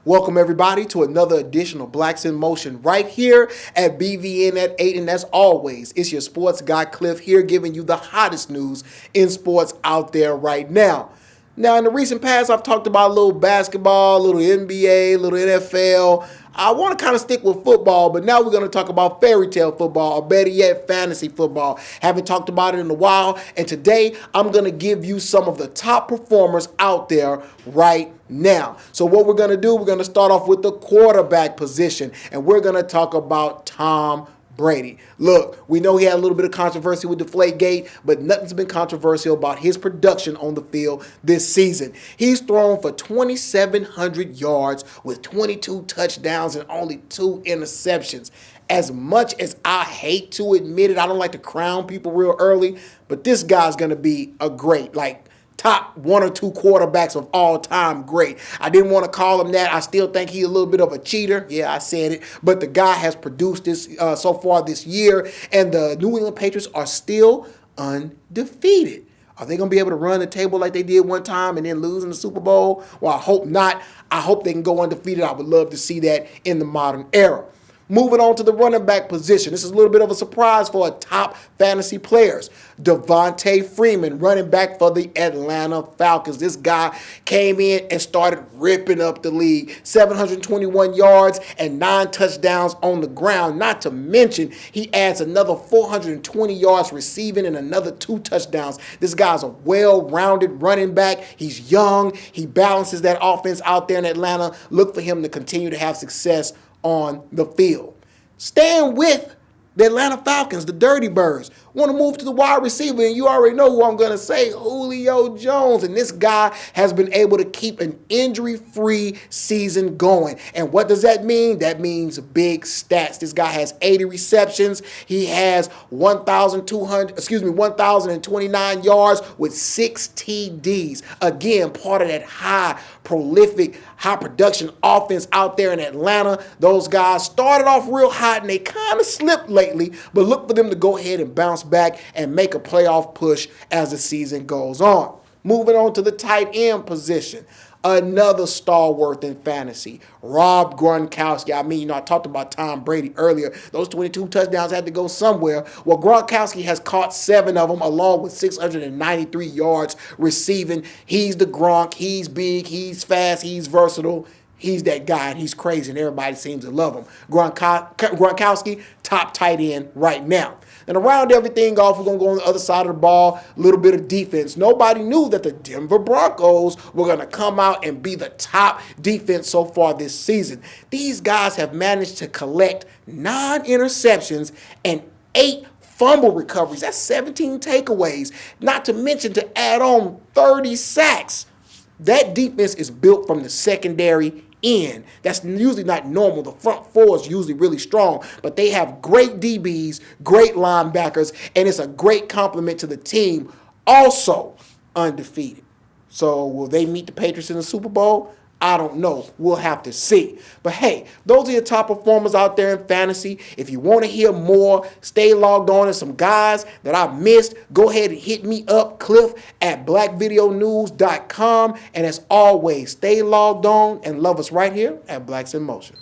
Welcome everybody to another edition of Blacks in Motion right here at BVN at 8. And as always, it's your sports guy Cliff here giving you the hottest news in sports out there right now. Now, in the recent past, I've talked about a little basketball, a little NBA, a little NFL. I want to kind of stick with football, but now we're going to talk about fairy tale football, or better yet, fantasy football. Haven't talked about it in a while, and today I'm going to give you some of the top performers out there right now. So what we're going to do, we're going to start off with the quarterback position, and we're going to talk about Tom Brady. Look, we know he had a little bit of controversy with Deflategate, but nothing's been controversial about his production on the field this season. He's thrown for 2,700 yards with 22 touchdowns and only 2 interceptions. As much as I hate to admit it, I don't like to crown people real early, but this guy's going to be a great, top 1 or 2 quarterbacks of all time great. I didn't want to call him that. I still think he's a little bit of a cheater. Yeah, I said it. But the guy has produced this so far this year, and the New England Patriots are still undefeated. Are they going to be able to run the table like they did one time and then lose in the Super Bowl? Well, I hope not. I hope they can go undefeated. I would love to see that in the modern era. Moving on to the running back position. This is a little bit of a surprise for top fantasy players. Devonta Freeman, running back for the Atlanta Falcons. This guy came in and started ripping up the league. 721 yards and 9 touchdowns on the ground. Not to mention, he adds another 420 yards receiving and another 2 touchdowns. This guy's a well-rounded running back. He's young. He balances that offense out there in Atlanta. Look for him to continue to have success on the field. Staying with the Atlanta Falcons, the Dirty Birds, want to move to the wide receiver, and you already know who I'm going to say, Julio Jones. And this guy has been able to keep an injury-free season going. And what does that mean? That means big stats. This guy has 80 receptions. He has 1,029 yards with 6 TDs. Again, part of that high, prolific, high-production offense out there in Atlanta. Those guys started off real hot, and they kind of slipped lately, but look for them to go ahead and bounce back and make a playoff push as the season goes on. Moving on to the tight end position. Another stalwart in fantasy, Rob Gronkowski. I talked about Tom Brady earlier. Those 22 touchdowns had to go somewhere. Well, Gronkowski has caught 7 of them along with 693 yards receiving. He's the Gronk. He's big. He's fast. He's versatile. He's that guy, and he's crazy, and everybody seems to love him. Gronkowski, top tight end right now. And to round everything off, we're going to go on the other side of the ball, a little bit of defense. Nobody knew that the Denver Broncos were going to come out and be the top defense so far this season. These guys have managed to collect 9 interceptions and 8 fumble recoveries. That's 17 takeaways, not to mention to add on 30 sacks. That defense is built from the secondary end. That's usually not normal. The front 4 is usually really strong, but they have great DBs, great linebackers, and it's a great compliment to the team. Also undefeated. So will they meet the Patriots in the Super Bowl? I don't know. We'll have to see. But hey, those are your top performers out there in fantasy. If you want to hear more, stay logged on to some guys that I missed. Go ahead and hit me up, Cliff, at blackvideonews.com. And as always, stay logged on and love us right here at Blacks in Motion.